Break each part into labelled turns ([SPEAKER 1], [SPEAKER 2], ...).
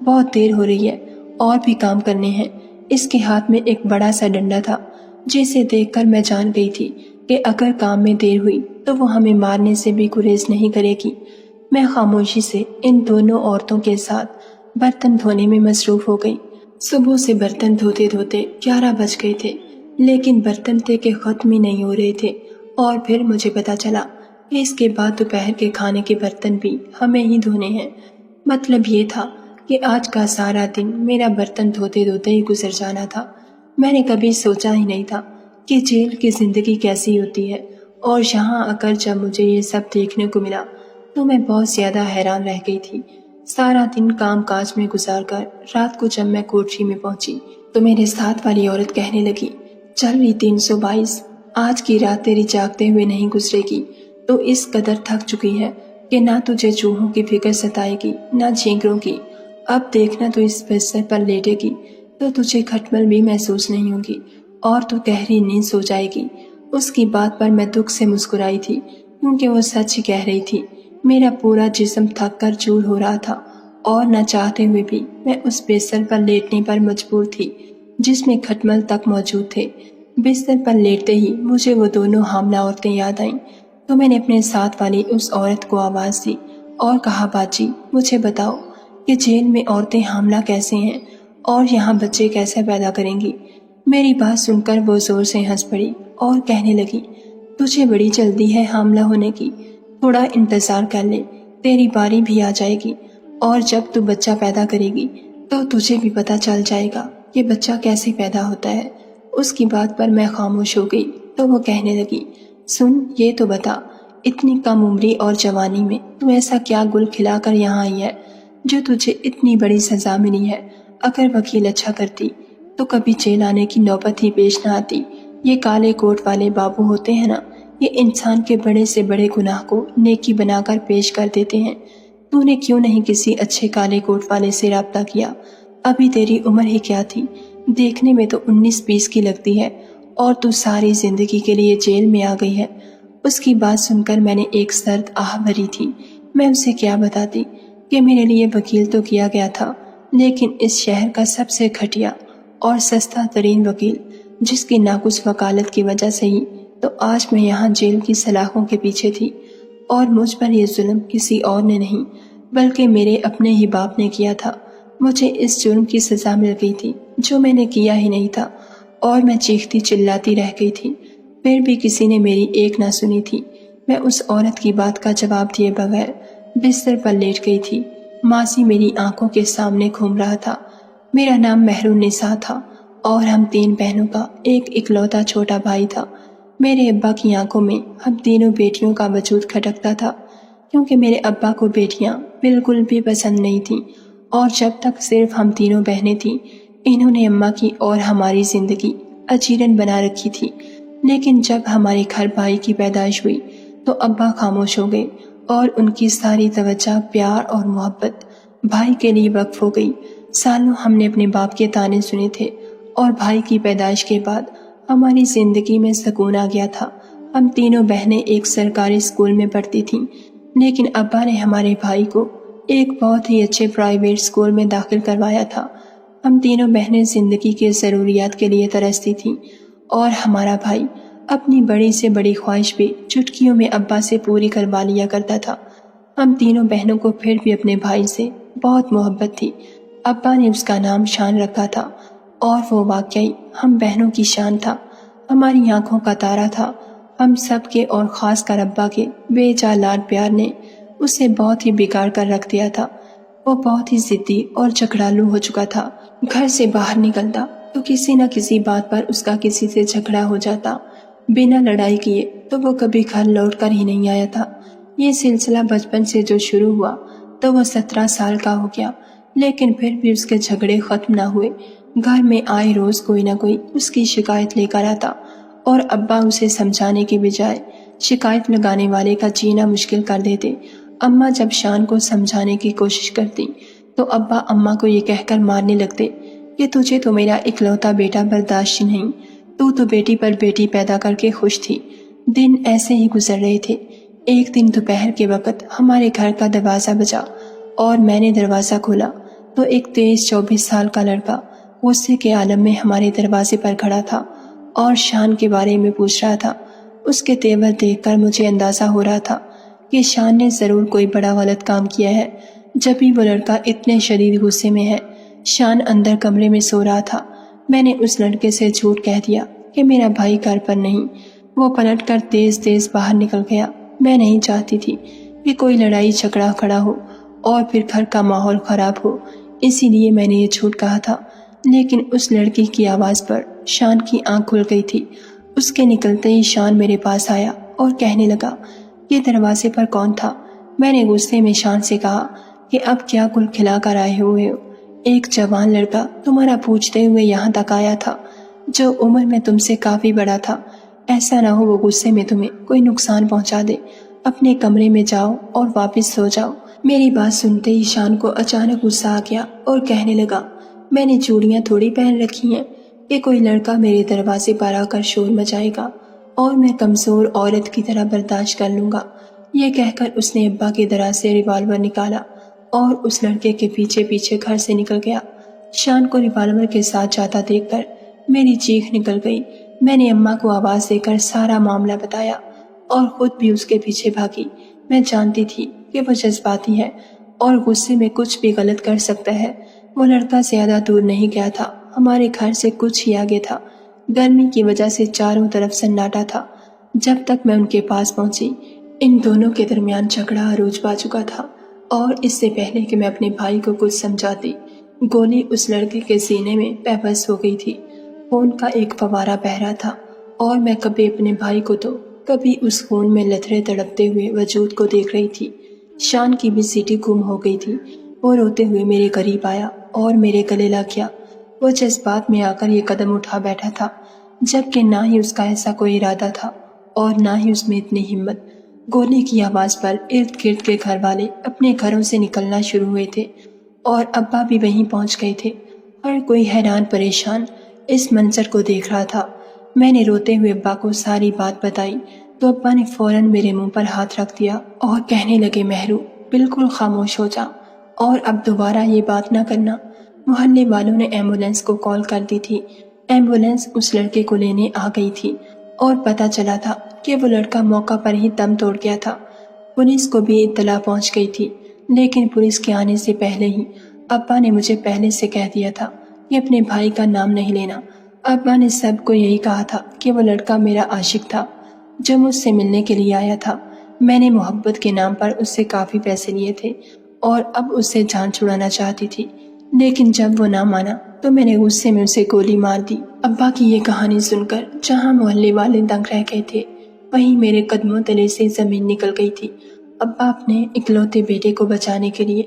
[SPEAKER 1] بہت دیر ہو رہی ہے، اور بھی کام کرنے ہیں۔ اس کے ہاتھ میں ایک بڑا سا ڈنڈا تھا، جسے دیکھ کر میں جان گئی تھی کہ اگر کام میں دیر ہوئی تو وہ ہمیں مارنے سے بھی گریز نہیں کرے گی۔ میں خاموشی سے ان دونوں عورتوں کے ساتھ برتن دھونے میں مصروف ہو گئی۔ صبح سے برتن دھوتے دھوتے 11 بج گئے تھے، لیکن برتن تھے کہ ختم ہی نہیں ہو رہے تھے۔ اور پھر مجھے پتا چلا کہ اس کے بعد دوپہر کے کھانے کے برتن بھی ہمیں ہی دھونے ہیں۔ مطلب یہ تھا کہ آج کا سارا دن میرا برتن دھوتے دھوتے ہی گزر جانا تھا۔ میں نے کبھی سوچا ہی نہیں تھا کہ جیل کی زندگی کیسی ہوتی ہے، اور یہاں آ کر جب مجھے یہ سب دیکھنے کو ملا تو میں بہت زیادہ حیران رہ گئی تھی۔ سارا دن کام کاج میں گزار کر رات کو جب میں کوٹری میں پہنچی تو میرے ساتھ والی عورت کہنے لگی، چل رہی 322، آج کی رات تیری جاگتے ہوئے نہیں گزرے گی۔ تو اس قدر تھک چکی ہے کہ نہ تجھے چوہوں کی فکر ستائے گی نہ جھینگروں کی۔ اب دیکھنا تو اس بستر پر لیٹے گی تو تجھے کھٹمل بھی محسوس نہیں ہوگی، اور تو گہری نیند سو جائے گی۔ اس کی بات پر میں دکھ سے مسکرائی تھی، کیونکہ وہ سچ ہی کہہ رہی تھی۔ میرا پورا جسم تھک کر چور ہو رہا تھا، اور نہ چاہتے ہوئے بھی میں اس بستر پر لیٹنے پر مجبور تھی جس میں کھٹمل تک موجود تھے۔ بستر پر لیٹتے ہی مجھے وہ دونوں حاملہ عورتیں یاد آئیں، تو میں نے اپنے ساتھ والی اس عورت کو آواز دی اور کہا، باجی مجھے بتاؤ کہ جیل میں عورتیں حاملہ کیسے ہیں اور یہاں بچے کیسے پیدا کریں گی؟ میری بات سن کر وہ زور سے ہنس پڑی اور کہنے لگی، تجھے بڑی جلدی ہے حاملہ ہونے کی، تھوڑا انتظار کر لے، تیری باری بھی آ جائے گی، اور جب تو بچہ پیدا کرے گی تو تجھے بھی پتہ چل جائے گا کہ بچہ کیسے پیدا ہوتا ہے۔ اس کی بات پر میں خاموش ہو گئی تو وہ کہنے لگی، سن یہ تو بتا، اتنی کم عمری اور جوانی میں تو ایسا کیا گل کھلا کر یہاں آئی ہے جو تجھے اتنی بڑی سزا ملی ہے؟ اگر وکیل اچھا کرتی تو کبھی جیل آنے کی نوبت ہی پیش نہ آتی۔ یہ کالے کوٹ والے بابو ہوتے ہیں نا، یہ انسان کے بڑے سے بڑے گناہ کو نیکی بنا کر پیش کر دیتے ہیں۔ تو نے کیوں نہیں کسی اچھے کالے کوٹ والے سے رابطہ کیا؟ ابھی تیری عمر ہی کیا تھی؟ دیکھنے میں تو 19-20 کی لگتی ہے، اور تو ساری زندگی کے لیے جیل میں آ گئی ہے۔ اس کی بات سن کر میں نے ایک سرد آہ بھری تھی۔ میں اسے کیا بتاتی کہ میرے لیے وکیل تو کیا گیا تھا، لیکن اس شہر کا سب سے گھٹیا اور سستا ترین وکیل، جس کی ناقص وکالت کی وجہ سے ہی تو آج میں یہاں جیل کی سلاخوں کے پیچھے تھی۔ اور مجھ پر یہ ظلم کسی اور نے نہیں بلکہ میرے اپنے ہی باپ نے کیا تھا۔ مجھے اس جرم کی سزا مل گئی تھی جو میں نے کیا ہی نہیں تھا، اور میں چیختی چلاتی رہ گئی تھی، پھر بھی کسی نے میری ایک نہ سنی تھی۔ میں اس عورت کی بات کا جواب دیے بغیر بستر پر لیٹ گئی تھی۔ ماسی میری آنکھوں کے سامنے گھوم رہا تھا۔ میرا نام مہرالنساء تھا، اور ہم 3 بہنوں کا ایک اکلوتا چھوٹا بھائی تھا۔ میرے ابا کی آنکھوں میں ہم تینوں بیٹیوں کا وجود کھٹکتا تھا، کیونکہ میرے ابا کو بیٹیاں بالکل بھی پسند نہیں تھیں، اور جب تک صرف ہم تینوں بہنیں تھیں انہوں نے اماں کی اور ہماری زندگی اجیرن بنا رکھی تھی۔ لیکن جب ہمارے گھر بھائی کی پیدائش ہوئی تو ابا خاموش ہو گئے، اور ان کی ساری توجہ پیار اور محبت بھائی کے لیے وقف ہو گئی۔ سالوں ہم نے اپنے باپ کے طعنے سنے تھے، اور بھائی کی پیدائش کے بعد ہماری زندگی میں سکون آ گیا تھا۔ ہم تینوں بہنیں ایک سرکاری اسکول میں پڑھتی تھیں، لیکن ابا نے ہمارے بھائی کو ایک بہت ہی اچھے پرائیویٹ اسکول میں داخل کروایا تھا۔ ہم تینوں بہنیں زندگی کے ضروریات کے لیے ترستی تھیں، اور ہمارا بھائی اپنی بڑی سے بڑی خواہش بھی چٹکیوں میں ابا سے پوری کروا لیا کرتا تھا۔ ہم تینوں بہنوں کو پھر بھی اپنے بھائی سے بہت محبت تھی۔ ابا نے اس کا نام شان رکھا تھا، اور وہ واقعی ہم بہنوں کی شان تھا، ہماری آنکھوں کا تارا تھا۔ ہم سب کے اور خاص کر ابا کے بے جا لاڈ پیار نے اسے بہت ہی بگاڑ کر رکھ دیا تھا۔ وہ بہت ہی ضدی اور جھگڑالو ہو چکا تھا۔ گھر سے باہر نکلتا تو کسی نہ کسی بات پر اس کا کسی سے جھگڑا ہو جاتا، بنا لڑائی کیے تو وہ کبھی گھر لوٹ کر ہی نہیں آیا تھا۔ یہ سلسلہ بچپن سے جو شروع ہوا تو وہ 17 سال کا ہو گیا، لیکن پھر بھی اس کے جھگڑے ختم نہ ہوئے۔ گھر میں آئے روز کوئی نہ کوئی اس کی شکایت لے کر آتا، اور ابا اسے سمجھانے کے بجائے شکایت لگانے والے کا جینا مشکل کر دیتے۔ اماں جب شان کو سمجھانے کی کوشش کرتی تو ابا اماں کو یہ کہہ کر مارنے لگتے کہ تجھے تو میرا اکلوتا بیٹا برداشت نہیں، تو بیٹی پر بیٹی پیدا کر کے خوش تھی۔ دن ایسے ہی گزر رہے تھے۔ ایک دن دوپہر کے وقت ہمارے گھر کا دروازہ بجا، اور میں نے دروازہ کھولا تو ایک 23-24 سال کا لڑکا غصے کے عالم میں ہمارے دروازے پر کھڑا تھا اور شان کے بارے میں پوچھ رہا تھا۔ اس کے تیور دیکھ کر مجھے اندازہ ہو رہا تھا کہ شان نے ضرور کوئی بڑا غلط کام کیا ہے، جب بھی وہ لڑکا اتنے شدید غصے میں ہے۔ شان اندر کمرے میں سو رہا تھا۔ میں نے اس لڑکے سے جھوٹ کہہ دیا کہ میرا بھائی گھر پر نہیں۔ وہ پلٹ کر تیز تیز باہر نکل گیا۔ میں نہیں چاہتی تھی کہ کوئی لڑائی جھگڑا کھڑا ہو اور پھر گھر کا ماحول خراب ہو، اسی لیے میں نے یہ جھوٹ کہا تھا۔ لیکن اس لڑکی کی آواز پر شان کی آنکھ کھل گئی تھی۔ اس کے نکلتے ہی شان میرے پاس آیا اور کہنے لگا، یہ دروازے پر کون تھا؟ میں نے غصے میں شان سے کہا کہ اب کیا گل کھلا کر آئے ہوئے ہو؟ ایک جوان لڑکا تمہارا پوچھتے ہوئے یہاں تک آیا تھا جو عمر میں تم سے کافی بڑا تھا۔ ایسا نہ ہو وہ غصے میں تمہیں کوئی نقصان پہنچا دے۔ اپنے کمرے میں جاؤ اور واپس سو جاؤ۔ میری بات سنتے ہی شان کو اچانک غصہ آ گیا اور کہنے لگا، میں نے چوڑیاں تھوڑی پہن رکھی ہیں کہ کوئی لڑکا میرے دروازے پر آ کر شور مچائے گا اور میں کمزور عورت کی طرح برداشت کر لوں گا۔ یہ کہہ کر اس نے ابا کے دراز سے ریوالور نکالا اور اس لڑکے کے پیچھے پیچھے گھر سے نکل گیا۔ شان کو ریوالور کے ساتھ جاتا دیکھ کر میری چیخ نکل گئی۔ میں نے اماں کو آواز دے کر سارا معاملہ بتایا اور خود بھی اس کے پیچھے بھاگی۔ میں جانتی تھی کہ وہ جذباتی ہے اور غصے میں کچھ بھی غلط کر سکتا ہے۔ وہ لڑکا زیادہ دور نہیں گیا تھا، ہمارے گھر سے کچھ ہی آگے تھا۔ گرمی کی وجہ سے چاروں طرف سناٹا تھا۔ جب تک میں ان کے پاس پہنچی، ان دونوں کے درمیان جھگڑا عروج پا چکا تھا، اور اس سے پہلے کہ میں اپنے بھائی کو کچھ سمجھاتی، گولی اس لڑکے کے سینے میں پے بس ہو گئی تھی۔ خون کا ایک فوارہ بہہ رہا تھا اور میں کبھی اپنے بھائی کو تو کبھی اس خون میں لتھڑے تڑپتے ہوئے وجود کو دیکھ رہی تھی۔ شان کی بھی سیٹی گم ہو گئی تھی۔ وہ روتے ہوئے میرے قریب آیا اور میرے گلے لگ گیا۔ وہ جذبات میں آ کر یہ قدم اٹھا بیٹھا تھا، جبکہ نہ ہی اس کا ایسا کوئی ارادہ تھا اور نہ ہی اس میں اتنی ہمت۔ گولی کی آواز پر ارد گرد کے گھر والے اپنے گھروں سے نکلنا شروع ہوئے تھے اور ابا بھی وہیں پہنچ گئے تھے۔ ہر کوئی حیران پریشان اس منظر کو دیکھ رہا تھا۔ میں نے روتے ہوئے ابا کو ساری بات بتائی تو ابا نے فوراً میرے منہ پر ہاتھ رکھ دیا اور کہنے لگے، مہرو بالکل خاموش ہو جا اور اب دوبارہ یہ بات نہ کرنا۔ محلے والوں نے ایمبولینس کو کال کر دی تھی۔ ایمبولینس اس لڑکے کو لینے آ گئی تھی اور پتہ چلا تھا کہ وہ لڑکا موقع پر ہی دم توڑ گیا تھا۔ پولیس کو بھی اطلاع پہنچ گئی تھی، لیکن پولیس کے آنے سے پہلے ہی ابا نے مجھے پہلے سے کہہ دیا تھا کہ اپنے بھائی کا نام نہیں لینا۔ ابا نے سب کو یہی کہا تھا کہ وہ لڑکا میرا عاشق تھا جو مجھ سے ملنے کے لیے آیا تھا۔ میں نے محبت کے نام پر اس سے کافی پیسے لیے تھے اور اب اس سے جان چھڑانا چاہتی تھی، لیکن جب وہ نہ مانا تو میں نے غصے میں اسے گولی مار دی۔ ابا کی یہ کہانی سن کر جہاں محلے والے دنگ رہ گئے تھے، وہیں میرے قدموں تلے سے زمین نکل گئی تھی۔ ابا اپنے اکلوتے بیٹے کو بچانے کے لیے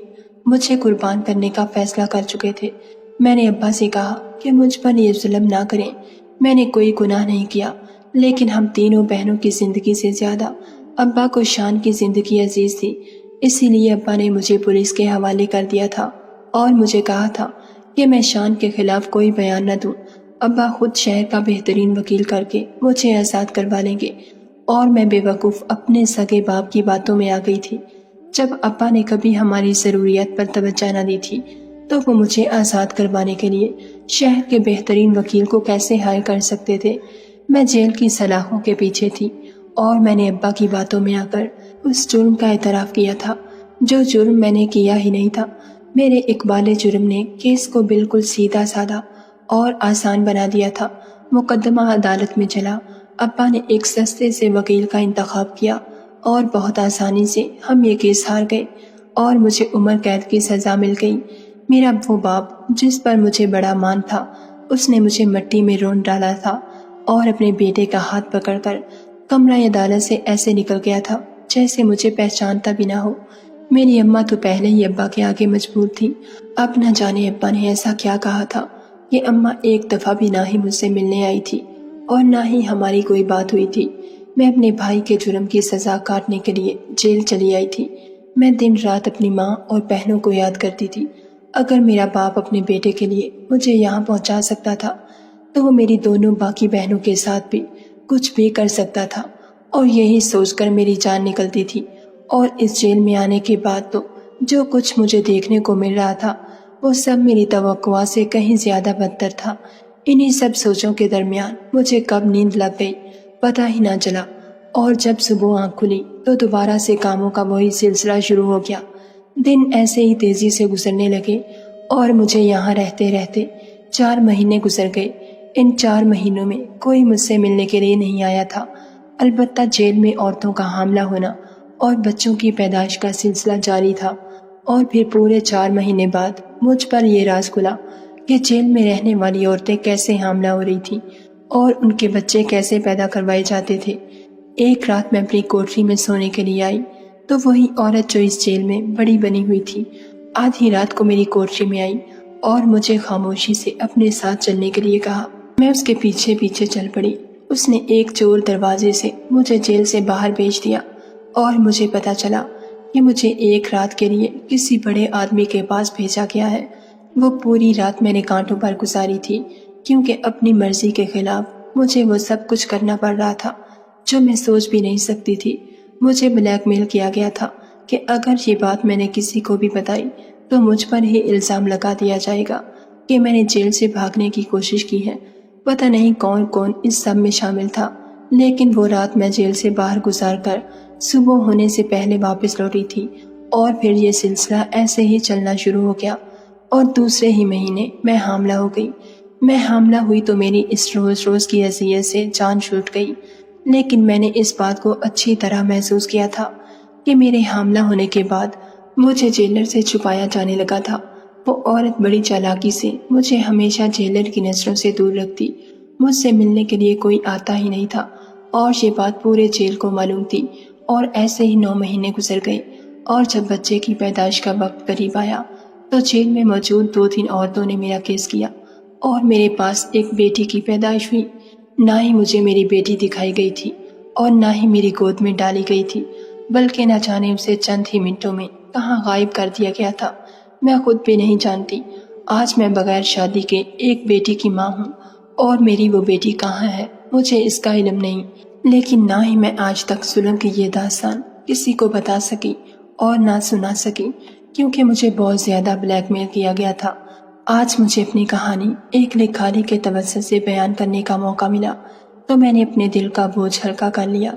[SPEAKER 1] مجھے قربان کرنے کا فیصلہ کر چکے تھے۔ میں نے ابا سے کہا کہ مجھ پر یہ ظلم نہ کریں، میں نے کوئی گناہ نہیں کیا، لیکن ہم تینوں بہنوں کی زندگی سے زیادہ ابا کو شان کی زندگی عزیز تھی، اسی لیے ابا نے مجھے پولیس کے حوالے کر دیا تھا اور مجھے کہا تھا کہ میں شان کے خلاف کوئی بیان نہ دوں۔ ابا خود شہر کا بہترین وکیل کر کے مجھے آزاد کروا لیں گے، اور میں بے وقوف اپنے سگے باپ کی باتوں میں آ گئی تھی۔ جب ابا نے کبھی ہماری ضروریات پر توجہ نہ دی تھی تو وہ مجھے آزاد کروانے کے لیے شہر کے بہترین وکیل کو کیسے ہائر کر سکتے تھے؟ میں جیل کی سلاخوں کے پیچھے تھی اور میں نے ابا کی باتوں میں آ کر اس جرم کا اعتراف کیا تھا جو جرم میں نے کیا ہی نہیں تھا۔ میرے اقبال جرم نے کیس کو بالکل سیدھا سادہ اور آسان بنا دیا تھا۔ مقدمہ عدالت میں چلا، ابا نے ایک سستے سے وکیل کا انتخاب کیا اور بہت آسانی سے ہم یہ کیس ہار گئے اور مجھے عمر قید کی سزا مل گئی۔ میرا وہ باپ جس پر مجھے بڑا مان تھا، اس نے مجھے مٹی میں رونڈ ڈالا تھا اور اپنے بیٹے کا ہاتھ پکڑ کر کمرہ عدالت سے ایسے نکل گیا تھا جیسے مجھے پہچانتا بھی نہ ہو۔ میری اماں تو پہلے ہی ابا کے آگے مجبور تھی۔ اب نہ جانے ابا نے ایسا کیا کہا تھا کہ اماں ایک دفعہ بھی نہ ہی مجھ سے ملنے آئی تھی اور نہ ہی ہماری کوئی بات ہوئی تھی۔ میں اپنے بھائی کے جرم کی سزا کاٹنے کے لیے جیل چلی آئی تھی۔ میں دن رات اپنی ماں اور بہنوں کو یاد کرتی تھی۔ اگر میرا باپ اپنے بیٹے کے لیے مجھے یہاں پہنچا سکتا تھا تو وہ میری دونوں باقی بہنوں کے ساتھ بھی کچھ بھی کر سکتا تھا، اور یہی سوچ کر میری جان نکلتی تھی۔ اور اس جیل میں آنے کے بعد تو جو کچھ مجھے دیکھنے کو مل رہا تھا وہ سب میری توقعات سے کہیں زیادہ بدتر تھا۔ انہی سب سوچوں کے درمیان مجھے کب نیند لگ گئی پتہ ہی نہ چلا، اور جب صبح آنکھ کھلی تو دوبارہ سے کاموں کا وہی سلسلہ شروع ہو گیا۔ دن ایسے ہی تیزی سے گزرنے لگے اور مجھے یہاں رہتے رہتے 4 مہینے گزر گئے۔ ان 4 مہینوں میں کوئی مجھ سے ملنے کے لیے نہیں آیا تھا، البتہ جیل میں عورتوں کا حاملہ ہونا اور بچوں کی پیدائش کا سلسلہ جاری تھا۔ اور پھر پورے 4 مہینے بعد مجھ پر یہ راز کھلا کہ جیل میں رہنے والی عورتیں کیسے حاملہ ہو رہی تھیں اور ان کے بچے کیسے پیدا کروائے جاتے تھے۔ ایک رات میں اپنی کوٹری میں سونے کے لیے آئی تو وہی عورت جو اس جیل میں بڑی بنی ہوئی تھی آدھی رات کو میری کوٹری میں آئی اور مجھے خاموشی سے اپنے ساتھ چلنے کے لیے کہا۔ میں اس کے پیچھے پیچھے چل پڑی۔ اس نے ایک چور دروازے سے مجھے جیل سے باہر بھیج دیا اور مجھے پتا چلا کہ مجھے ایک رات کے لیے کسی بڑے آدمی کے پاس بھیجا گیا ہے۔ وہ پوری رات میں نے کانٹوں پر گزاری تھی کیونکہ اپنی مرضی کے خلاف مجھے وہ سب کچھ کرنا پڑ رہا تھا جو میں سوچ بھی نہیں سکتی تھی۔ مجھے بلیک میل کیا گیا تھا کہ اگر یہ بات میں نے کسی کو بھی بتائی تو مجھ پر ہی الزام لگا دیا جائے گا کہ میں نے جیل سے بھاگنے کی کوشش کی ہے۔ پتہ نہیں کون کون اس سب میں شامل تھا، لیکن وہ رات میں جیل سے باہر گزار کر صبح ہونے سے پہلے واپس لوٹی تھی اور پھر یہ سلسلہ ایسے ہی چلنا شروع ہو گیا اور دوسرے ہی مہینے میں حاملہ ہو گئی۔ میں حاملہ ہوئی تو میری اس روز روز کی اذیت سے جان چھوٹ گئی، لیکن میں نے اس بات کو اچھی طرح محسوس کیا تھا کہ میرے حاملہ ہونے کے بعد مجھے جیلر سے چھپایا جانے لگا تھا۔ وہ عورت بڑی چالاکی سے مجھے ہمیشہ جیلر کی نظروں سے دور رکھتی، مجھ سے ملنے کے لیے کوئی آتا ہی نہیں تھا اور یہ بات پورے جیل کو معلوم تھی۔ اور ایسے ہی 9 مہینے گزر گئے اور جب بچے کی پیدائش کا وقت قریب آیا تو جیل میں موجود 2-3 عورتوں نے میرا کیس کیا اور میرے پاس ایک بیٹی کی پیدائش ہوئی۔ نہ ہی مجھے میری بیٹی دکھائی گئی تھی اور نہ ہی میری گود میں ڈالی گئی تھی، بلکہ نہ جانے اسے چند ہی منٹوں میں کہاں غائب کر دیا گیا تھا۔ میں خود بھی نہیں جانتی آج میں بغیر شادی کے ایک بیٹی کی ماں ہوں اور میری وہ بیٹی کہاں ہے مجھے اس کا علم نہیں، لیکن نہ ہی میں آج تک ظلم کی یہ داستان کسی کو بتا سکی اور نہ سنا سکی کیونکہ مجھے بہت زیادہ بلیک میل کیا گیا تھا۔ آج مجھے اپنی کہانی ایک لکھاری کے توسط سے بیان کرنے کا موقع ملا تو میں نے اپنے دل کا بوجھ ہلکا کر لیا۔